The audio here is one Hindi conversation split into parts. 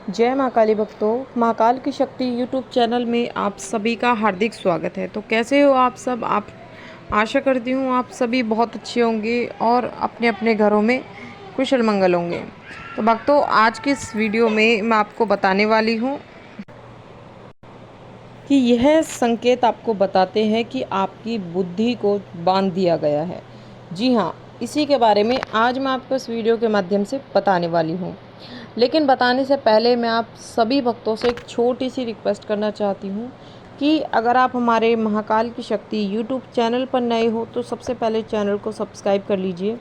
जय माँ काली भक्तों, महाकाल की शक्ति यूट्यूब चैनल में आप सभी का हार्दिक स्वागत है। तो कैसे हो आप सब? आप आशा करती हूँ आप सभी बहुत अच्छे होंगे और अपने अपने घरों में कुशल मंगल होंगे। तो भक्तों, आज की इस वीडियो में मैं आपको बताने वाली हूँ कि यह संकेत आपको बताते हैं कि आपकी बुद्धि को बांध दिया गया है। जी हाँ, इसी के बारे में आज मैं आपको इस वीडियो के माध्यम से बताने वाली हूँ। लेकिन बताने से पहले मैं आप सभी भक्तों से एक छोटी सी रिक्वेस्ट करना चाहती हूँ कि अगर आप हमारे महाकाल की शक्ति यूट्यूब चैनल पर नए हो तो सबसे पहले चैनल को सब्सक्राइब कर लीजिए।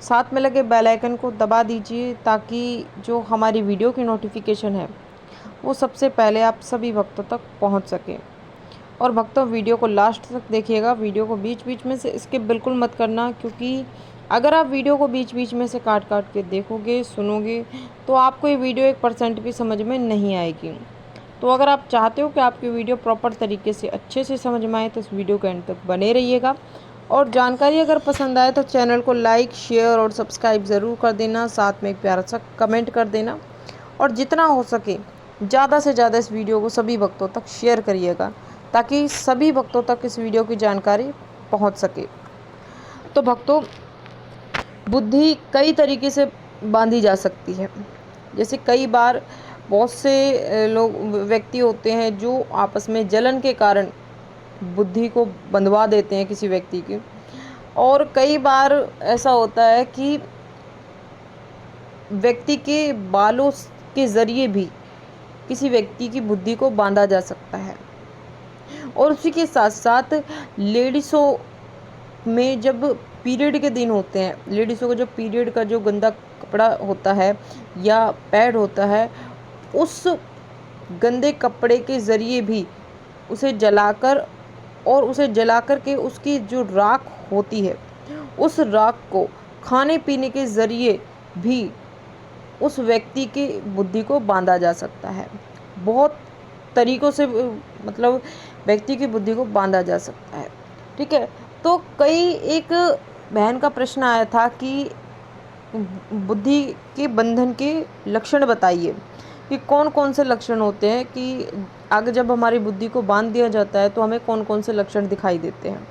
साथ में लगे बेल आइकन को दबा दीजिए ताकि जो हमारी वीडियो की नोटिफिकेशन है वो सबसे पहले आप सभी भक्तों तक पहुंच सके। और भक्तों, वीडियो को लास्ट तक देखिएगा। वीडियो को बीच बीच में से स्किप बिल्कुल मत करना, क्योंकि अगर आप वीडियो को बीच बीच में से काट काट के देखोगे, सुनोगे, तो आपको ये वीडियो 1% भी समझ में नहीं आएगी। तो अगर आप चाहते हो कि आपकी वीडियो प्रॉपर तरीके से अच्छे से समझ में आए तो इस वीडियो के एंड तक बने रहिएगा। और जानकारी अगर पसंद आए तो चैनल को लाइक, शेयर और सब्सक्राइब ज़रूर कर देना। साथ में एक प्यारा सा कमेंट कर देना और जितना हो सके ज़्यादा से ज़्यादा इस वीडियो को सभी भक्तों तक शेयर करिएगा ताकि सभी भक्तों तक इस वीडियो की जानकारी पहुंच सके। तो भक्तों, बुद्धि कई तरीके से बांधी जा सकती है। जैसे कई बार बहुत से लोग व्यक्ति होते हैं जो आपस में जलन के कारण बुद्धि को बंधवा देते हैं किसी व्यक्ति की। और कई बार ऐसा होता है कि व्यक्ति के बालों के ज़रिए भी किसी व्यक्ति की बुद्धि को बांधा जा सकता है। और उसी के साथ साथ लेडीज़ों में जब पीरियड के दिन होते हैं, लेडीज़ों को जो पीरियड का जो गंदा कपड़ा होता है या पैड होता है, उस गंदे कपड़े के ज़रिए भी उसे जलाकर और उसे जलाकर के उसकी जो राख होती है, उस राख को खाने पीने के ज़रिए भी उस व्यक्ति की बुद्धि को बांधा जा सकता है। बहुत तरीक़ों से मतलब व्यक्ति की बुद्धि को बांधा जा सकता है। ठीक है। तो एक बहन का प्रश्न आया था कि बुद्धि के बंधन के लक्षण बताइए कि कौन कौन से लक्षण होते हैं, कि आगे जब हमारी बुद्धि को बांध दिया जाता है तो हमें कौन कौन से लक्षण दिखाई देते हैं।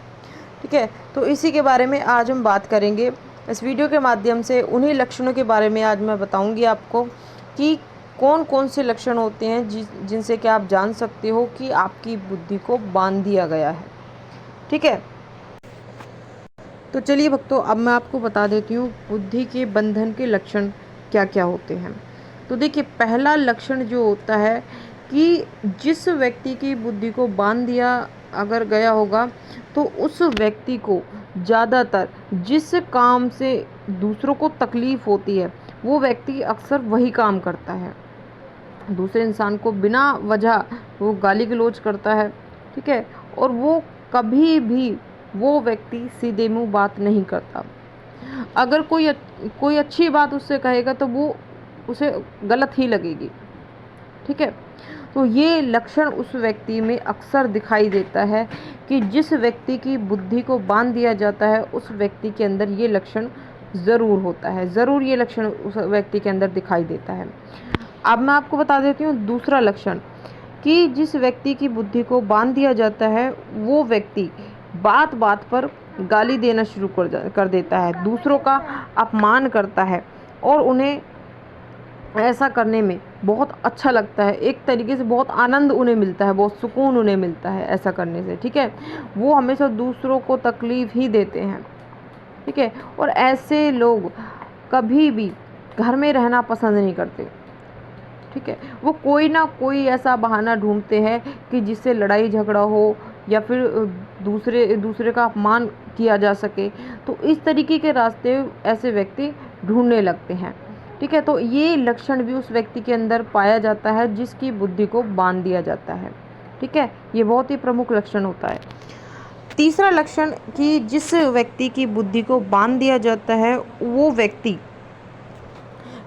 ठीक है। तो इसी के बारे में आज हम बात करेंगे। इस वीडियो के माध्यम से उन्हीं लक्षणों के बारे में आज मैं बताऊंगी आपको कि कौन कौन से लक्षण होते हैं जिनसे कि आप जान सकते हो कि आपकी बुद्धि को बांध दिया गया है। ठीक है। तो चलिए भक्तों, अब मैं आपको बता देती हूँ बुद्धि के बंधन के लक्षण क्या क्या होते हैं। तो देखिए, पहला लक्षण जो होता है कि जिस व्यक्ति की बुद्धि को बांध दिया अगर गया होगा तो उस व्यक्ति को ज़्यादातर जिस काम से दूसरों को तकलीफ़ होती है वो व्यक्ति अक्सर वही काम करता है। दूसरे इंसान को बिना वजह वो गाली गलौज करता है। ठीक है। और वो कभी भी वो व्यक्ति सीधे मुंह बात नहीं करता। अगर कोई अच्छी बात उससे कहेगा तो वो उसे गलत ही लगेगी। ठीक है। तो ये लक्षण उस व्यक्ति में अक्सर दिखाई देता है कि जिस व्यक्ति की बुद्धि को बांध दिया जाता है उस व्यक्ति के अंदर ये लक्षण ज़रूर होता है, ज़रूर ये लक्षण उस व्यक्ति के अंदर दिखाई देता है। अब मैं आपको बता देती हूँ दूसरा लक्षण कि जिस व्यक्ति की बुद्धि को बांध दिया जाता है वो व्यक्ति बात बात पर गाली देना शुरू कर देता है, दूसरों का अपमान करता है और उन्हें ऐसा करने में बहुत अच्छा लगता है। एक तरीके से बहुत आनंद उन्हें मिलता है, बहुत सुकून उन्हें मिलता है ऐसा करने से। ठीक है। वो हमेशा दूसरों को तकलीफ़ ही देते हैं। ठीक है। और ऐसे लोग कभी भी घर में रहना पसंद नहीं करते। ठीक है। वो कोई ना कोई ऐसा बहाना ढूंढते हैं कि जिससे लड़ाई झगड़ा हो या फिर दूसरे का अपमान किया जा सके। तो इस तरीके के रास्ते ऐसे व्यक्ति ढूंढने लगते हैं। ठीक है। तो ये लक्षण भी उस व्यक्ति के अंदर पाया जाता है जिसकी बुद्धि को बांध दिया जाता है। ठीक है। ये बहुत ही प्रमुख लक्षण होता है। तीसरा लक्षण कि जिस व्यक्ति की बुद्धि को बांध दिया जाता है वो व्यक्ति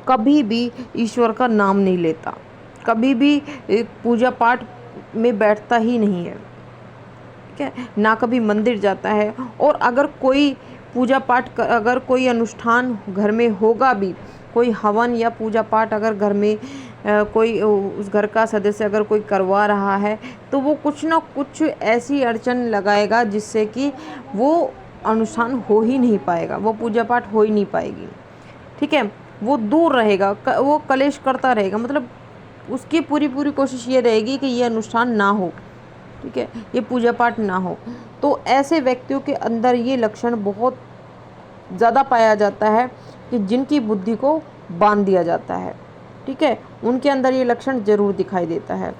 कभी भी ईश्वर का नाम नहीं लेता, कभी भी पूजा पाठ में बैठता ही नहीं है। ठीक है। ना कभी मंदिर जाता है। और अगर कोई पूजा पाठ अगर कोई अनुष्ठान घर में होगा भी, कोई हवन या पूजा पाठ अगर घर में कोई उस घर का सदस्य अगर कोई करवा रहा है तो वो कुछ ना कुछ ऐसी अड़चन लगाएगा जिससे कि वो अनुष्ठान हो ही नहीं पाएगा, वो पूजा पाठ हो ही नहीं पाएगी। ठीक है, वो दूर रहेगा, वो कलेश करता रहेगा, मतलब उसकी पूरी पूरी कोशिश ये रहेगी कि ये अनुष्ठान ना हो। ठीक है, ये पूजा पाठ ना हो। तो ऐसे व्यक्तियों के अंदर ये लक्षण बहुत ज़्यादा पाया जाता है कि जिनकी बुद्धि को बांध दिया जाता है। ठीक है, उनके अंदर ये लक्षण ज़रूर दिखाई देता है।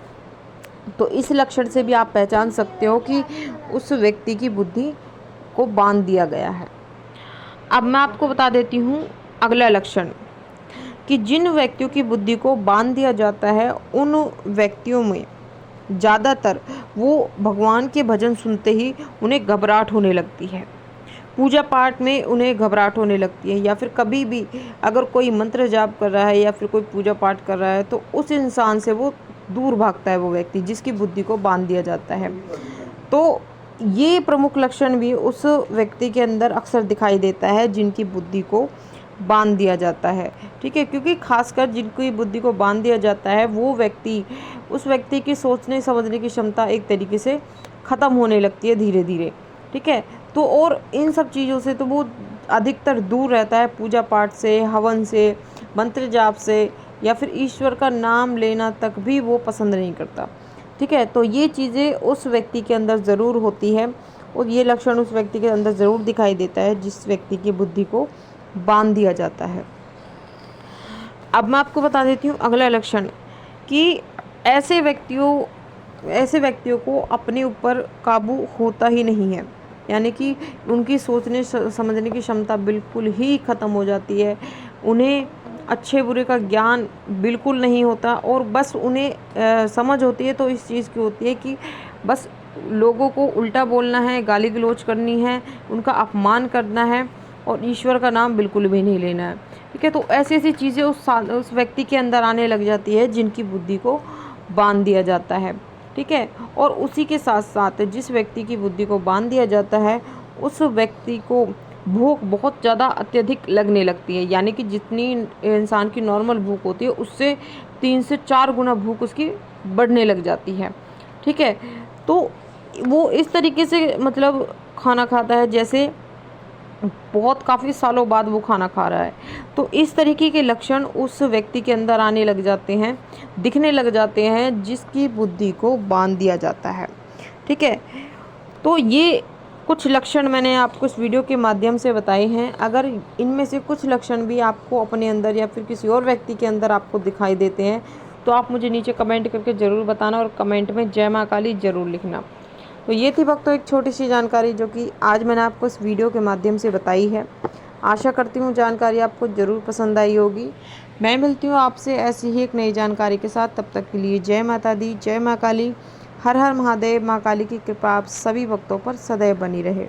तो इस लक्षण से भी आप पहचान सकते हो कि उस व्यक्ति की बुद्धि को बांध दिया गया है। अब मैं आपको बता देती हूँ अगला लक्षण कि जिन व्यक्तियों की बुद्धि को बांध दिया जाता है उन व्यक्तियों में ज़्यादातर वो भगवान के भजन सुनते ही उन्हें घबराहट होने लगती है, पूजा पाठ में उन्हें घबराहट होने लगती है, या फिर कभी भी अगर कोई मंत्र जाप कर रहा है या फिर कोई पूजा पाठ कर रहा है तो उस इंसान से वो दूर भागता है, वो व्यक्ति जिसकी बुद्धि को बांध दिया जाता है। तो ये प्रमुख लक्षण भी उस व्यक्ति के अंदर अक्सर दिखाई देता है जिनकी बुद्धि को बांध दिया जाता है। ठीक है, क्योंकि खासकर जिनकी बुद्धि को बांध दिया जाता है वो व्यक्ति, उस व्यक्ति की सोचने समझने की क्षमता एक तरीके से ख़त्म होने लगती है धीरे धीरे। ठीक है, तो और इन सब चीज़ों से तो वो अधिकतर दूर रहता है, पूजा पाठ से, हवन से, मंत्र जाप से, या फिर ईश्वर का नाम लेना तक भी वो पसंद नहीं करता। ठीक है, तो ये चीज़ें उस व्यक्ति के अंदर ज़रूर होती है और ये लक्षण उस व्यक्ति के अंदर ज़रूर दिखाई देता है जिस व्यक्ति की बुद्धि को बांध दिया जाता है। अब मैं आपको बता देती हूँ अगला लक्षण कि ऐसे व्यक्तियों को अपने ऊपर काबू होता ही नहीं है, यानी कि उनकी सोचने समझने की क्षमता बिल्कुल ही ख़त्म हो जाती है, उन्हें अच्छे बुरे का ज्ञान बिल्कुल नहीं होता और बस उन्हें समझ होती है तो इस चीज़ की होती है कि बस लोगों को उल्टा बोलना है, गाली गलौज करनी है, उनका अपमान करना है और ईश्वर का नाम बिल्कुल भी नहीं लेना है। ठीक है, तो ऐसी ऐसी चीज़ें उस व्यक्ति के अंदर आने लग जाती है जिनकी बुद्धि को बांध दिया जाता है। ठीक है, और उसी के साथ साथ जिस व्यक्ति की बुद्धि को बांध दिया जाता है उस व्यक्ति को भूख बहुत ज़्यादा अत्यधिक लगने लगती है, यानी कि जितनी इंसान की नॉर्मल भूख होती है उससे 3 से 4 गुना भूख उसकी बढ़ने लग जाती है। ठीक है, तो वो इस तरीके से मतलब खाना खाता है जैसे बहुत काफ़ी सालों बाद वो खाना खा रहा है। तो इस तरीके के लक्षण उस व्यक्ति के अंदर आने लग जाते हैं, दिखने लग जाते हैं जिसकी बुद्धि को बांध दिया जाता है। ठीक है, तो ये कुछ लक्षण मैंने आपको इस वीडियो के माध्यम से बताए हैं। अगर इनमें से कुछ लक्षण भी आपको अपने अंदर या फिर किसी और व्यक्ति के अंदर आपको दिखाई देते हैं तो आप मुझे नीचे कमेंट करके ज़रूर बताना और कमेंट में जय माँ काली ज़रूर लिखना। तो ये थी भक्तों एक छोटी सी जानकारी जो कि आज मैंने आपको इस वीडियो के माध्यम से बताई है। आशा करती हूँ जानकारी आपको ज़रूर पसंद आई होगी। मैं मिलती हूँ आपसे ऐसी ही एक नई जानकारी के साथ, तब तक के लिए जय माता दी, जय माँ काली, हर हर महादेव। माँ काली की कृपा आप सभी भक्तों पर सदैव बनी रहे।